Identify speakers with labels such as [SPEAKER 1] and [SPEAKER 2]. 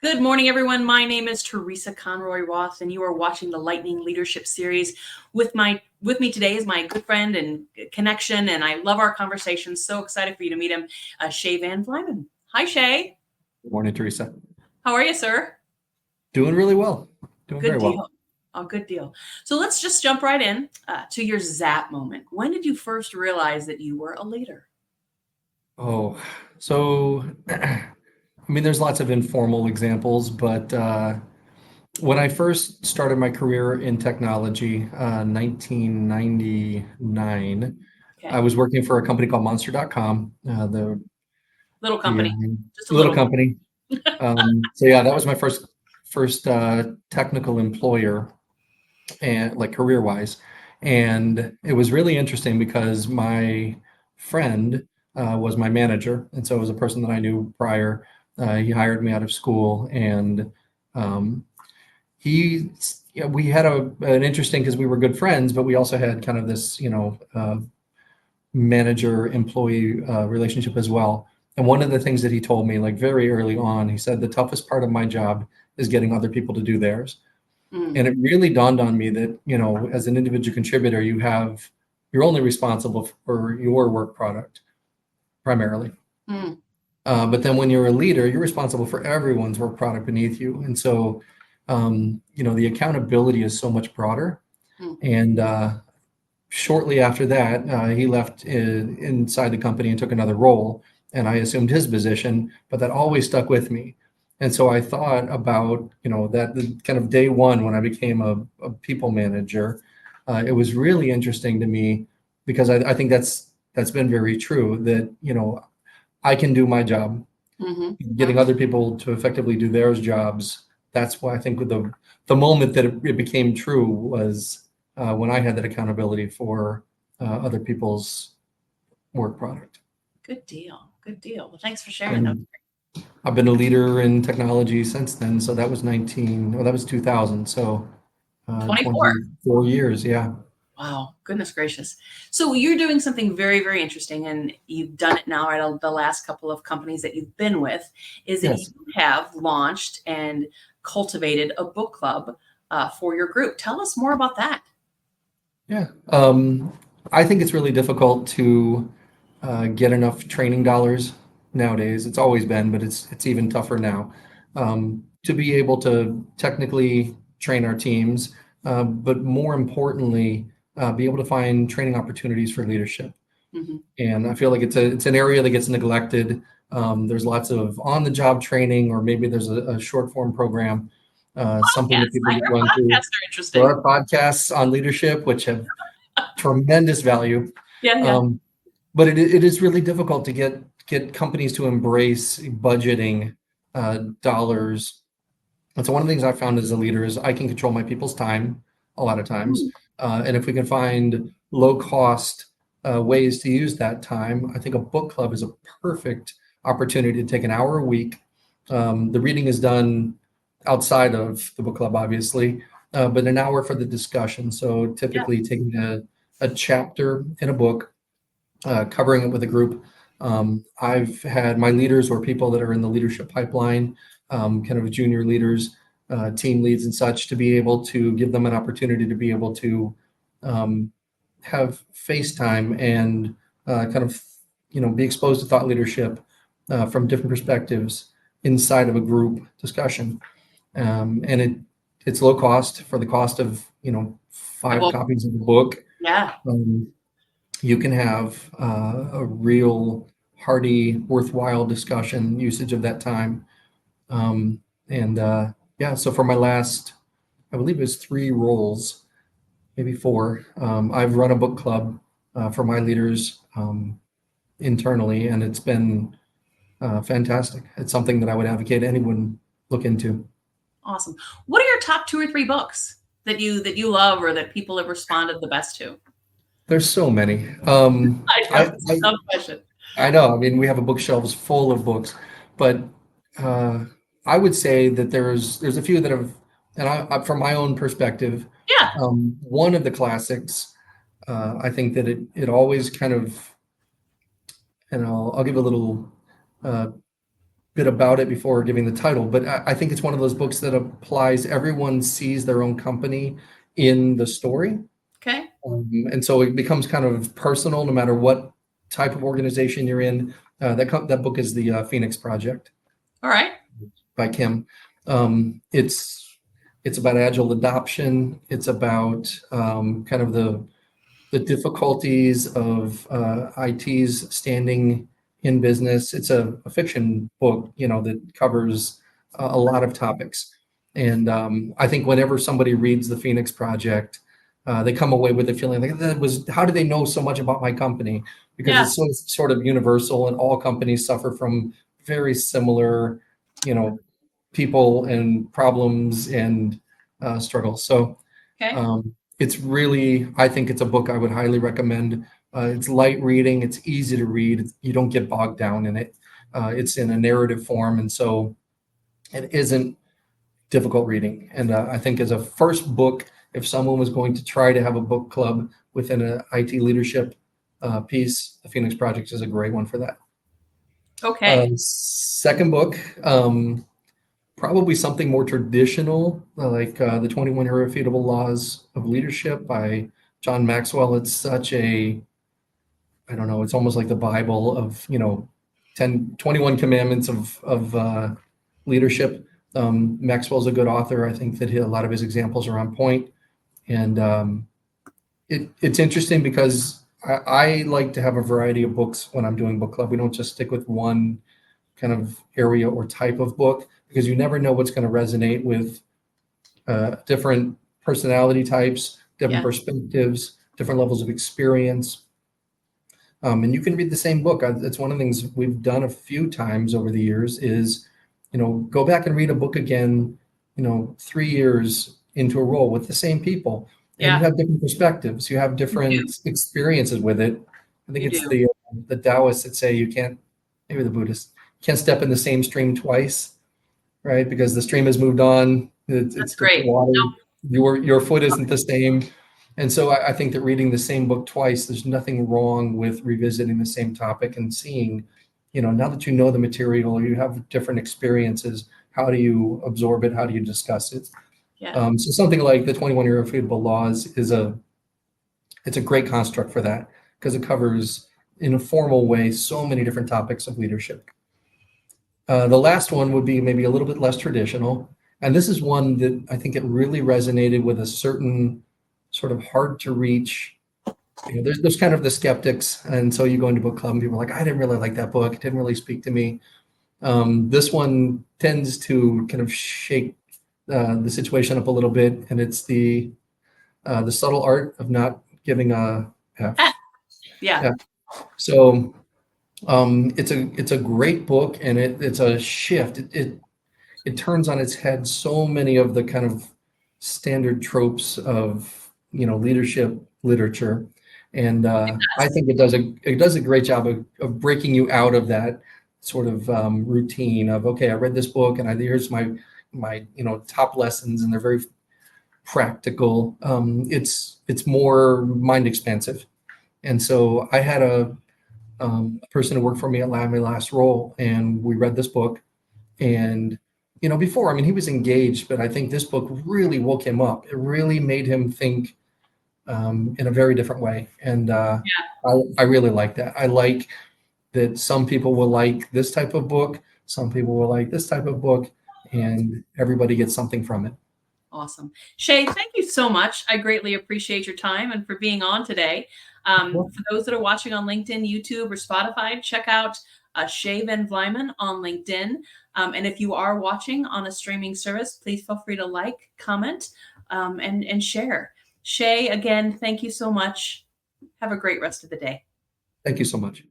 [SPEAKER 1] Good morning, everyone. My name is Teresa Conroy-Roth, and you are watching the Lightning Leadership Series. With me today is my good friend and connection, and I love our conversation. So excited for you to meet him, Shay VanVlymen. Hi, Shay.
[SPEAKER 2] Good morning, Teresa.
[SPEAKER 1] How are you, sir?
[SPEAKER 2] Doing really well. Doing
[SPEAKER 1] Good
[SPEAKER 2] very
[SPEAKER 1] deal.
[SPEAKER 2] well.
[SPEAKER 1] Oh, good deal. So let's just jump right in to your zap moment. When did you first realize that you were a leader?
[SPEAKER 2] Oh, so there's lots of informal examples, but when I first started my career in technology, 1999, I
[SPEAKER 1] Okay.
[SPEAKER 2] was working for a company called Monster.com,
[SPEAKER 1] Little
[SPEAKER 2] the
[SPEAKER 1] company. Just a
[SPEAKER 2] little
[SPEAKER 1] little.
[SPEAKER 2] company. So yeah, that was my first technical employer, and like career-wise. And it was really interesting because my friend was my manager, and so it was a person that I knew prior. He hired me out of school, and um, we had an interesting, because we were good friends, but we also had kind of this, manager-employee relationship as well. And one of the things that he told me, like very early on, he said, the toughest part of my job is getting other people to do theirs.
[SPEAKER 1] Mm,
[SPEAKER 2] And it really dawned on me that, as an individual contributor, you're only responsible for your work product primarily.
[SPEAKER 1] mm,
[SPEAKER 2] But then when you're a leader, you're responsible for everyone's work product beneath you. And so, the accountability is so much broader.
[SPEAKER 1] mm.
[SPEAKER 2] And shortly after that, he left inside the company and took another role. And I assumed his position, but that always stuck with me. And so I thought about, that the kind of day one when I became a people manager, it was really interesting to me because I think that's been very true that, I can do my job.
[SPEAKER 1] Mm-hmm.
[SPEAKER 2] Getting other people to effectively do their jobs. That's why I think with the moment that it became true was when I had that accountability for other people's work product.
[SPEAKER 1] Good deal. Good deal. Well, thanks for sharing that.
[SPEAKER 2] And I've been a leader in technology since then. So that was 2000. So
[SPEAKER 1] 24.
[SPEAKER 2] 24 years. Yeah.
[SPEAKER 1] Wow, goodness gracious. So you're doing something very, very interesting, and you've done it now at the last couple of companies that you've been with, is that you
[SPEAKER 2] Yes.
[SPEAKER 1] have launched and cultivated a book club for your group. Tell us more about that.
[SPEAKER 2] Yeah. I think it's really difficult to get enough training dollars nowadays. It's always been, but it's even tougher now to be able to technically train our teams, but more importantly, be able to find training opportunities for leadership.
[SPEAKER 1] Hmm.
[SPEAKER 2] And I feel like it's an area that gets neglected. There's lots of on-the-job training, or maybe there's a short form program, something
[SPEAKER 1] Yes,
[SPEAKER 2] that people
[SPEAKER 1] I
[SPEAKER 2] get
[SPEAKER 1] hear
[SPEAKER 2] run through.
[SPEAKER 1] podcasts are
[SPEAKER 2] There
[SPEAKER 1] interesting.
[SPEAKER 2] are podcasts on leadership, which have tremendous value.
[SPEAKER 1] Yeah, yeah.
[SPEAKER 2] Um, but it is really difficult to get companies to embrace budgeting dollars. And so one of the things I found as a leader is I can control my people's time a lot of times.
[SPEAKER 1] Mm,
[SPEAKER 2] And if we can find low cost ways to use that time, I think a book club is a perfect opportunity to take an hour a week. The reading is done outside of the book club, obviously, but an hour for the discussion. So
[SPEAKER 1] yeah.
[SPEAKER 2] typically taking a chapter in a book, covering it with a group. I've had my leaders or people that are in the leadership pipeline, kind of junior leaders, team leads and such, to be able to give them an opportunity to be able to um, have face time and kind of, be exposed to thought leadership from different perspectives inside of a group discussion. And it's low cost for the cost of, five
[SPEAKER 1] Well,
[SPEAKER 2] copies of the book.
[SPEAKER 1] yeah.
[SPEAKER 2] Um, you can have a real hearty, worthwhile discussion usage of that time. Um, and yeah, so for my last, I believe it was 3 roles, maybe 4, I've run a book club for my leaders internally, and it's been fantastic. It's something that I would advocate anyone look into.
[SPEAKER 1] Awesome. What are your top 2 or 3 books that you love or that people have responded the best to?
[SPEAKER 2] There's so many.
[SPEAKER 1] I know it's a tough question.
[SPEAKER 2] I know. I mean, we have a bookshelves full of books, but uh, I would say that there's a few that have, and from my own perspective,
[SPEAKER 1] Yeah.
[SPEAKER 2] one of the classics. I think that it always kind of, and I'll give a little uh, bit about it before giving the title, but I think it's one of those books that applies. Everyone sees their own company in the story.
[SPEAKER 1] Okay.
[SPEAKER 2] And so it becomes kind of personal no matter what type of organization you're in. That book is the Phoenix Project
[SPEAKER 1] All right.
[SPEAKER 2] by Kim. It's about agile adoption. It's about kind of the difficulties of IT's standing in business. It's a fiction book, that covers a lot of topics. And I think whenever somebody reads the Phoenix Project, they come away with a feeling like how do they know so much about my company? Because
[SPEAKER 1] Yeah.
[SPEAKER 2] it's sort of universal, and all companies suffer from very similar, people and problems and struggles. So
[SPEAKER 1] Okay.
[SPEAKER 2] it's really, I think it's a book I would highly recommend. It's light reading. It's easy to read. You don't get bogged down in it. It's in a narrative form, and so it isn't difficult reading. And I think as a first book, if someone was going to try to have a book club within an IT leadership piece, The Phoenix Project is a great one for that.
[SPEAKER 1] Okay.
[SPEAKER 2] Second book, probably something more traditional, like the 21 Irrefutable Laws of Leadership by John Maxwell. It's such I don't know, it's almost like the Bible of, 21 commandments of leadership. Maxwell's a good author. I think that a lot of his examples are on point. And it's interesting because I like to have a variety of books when I'm doing book club. We don't just stick with one kind of area or type of book, because you never know what's going to resonate with different personality types, different
[SPEAKER 1] Yeah.
[SPEAKER 2] perspectives, different levels of experience. And you can read the same book. It's one of the things we've done a few times over the years is, go back and read a book again, 3 years into a role with the same people, and you
[SPEAKER 1] Yeah.
[SPEAKER 2] have different perspectives. You have
[SPEAKER 1] You do.
[SPEAKER 2] different experiences with it. I think
[SPEAKER 1] You
[SPEAKER 2] it's
[SPEAKER 1] do.
[SPEAKER 2] the Taoists that say you can't, maybe the Buddhists, can't step in the same stream twice, right? Because the stream has moved on. It's
[SPEAKER 1] That's
[SPEAKER 2] different
[SPEAKER 1] great.
[SPEAKER 2] water.
[SPEAKER 1] No,
[SPEAKER 2] Your foot isn't the same. And so I think that reading the same book twice, there's nothing wrong with revisiting the same topic and seeing, now that you know the material, you have different experiences. How do you absorb it? How do you discuss it?
[SPEAKER 1] yeah.
[SPEAKER 2] So something like the 21 Irrefutable Laws it's a great construct for that, because it covers in a formal way so many different topics of leadership. The last one would be maybe a little bit less traditional. And this is one that I think it really resonated with a certain sort of hard to reach. There's kind of the skeptics. And so you go into book club and people are like, I didn't really like that book. It didn't really speak to me. This one tends to kind of shake the situation up a little bit. And it's the subtle art of not giving a
[SPEAKER 1] Ah,
[SPEAKER 2] F.
[SPEAKER 1] yeah.
[SPEAKER 2] Yeah. So it's a great book, and it's a shift. It turns on its head so many of the kind of standard tropes of leadership literature, and I think it does a great job of breaking you out of that sort of routine of, okay, I read this book and here's my top lessons, and they're very practical. It's more mind expansive, and so I had a person who worked for me at my last role, and we read this book. And before, I mean, he was engaged, but I think this book really woke him up. It really made him think in a very different way, and
[SPEAKER 1] Yeah.
[SPEAKER 2] I really like that. I like that some people will like this type of book, some people will like this type of book, and everybody gets something from it.
[SPEAKER 1] Awesome. Shay, thank you so much. I greatly appreciate your time and for being on today.
[SPEAKER 2] Well,
[SPEAKER 1] For those that are watching on LinkedIn, YouTube, or Spotify, check out Shay VanVlymen on LinkedIn. And if you are watching on a streaming service, please feel free to like, comment, and share. Shay, again, thank you so much. Have a great rest of the day.
[SPEAKER 2] thank you so much.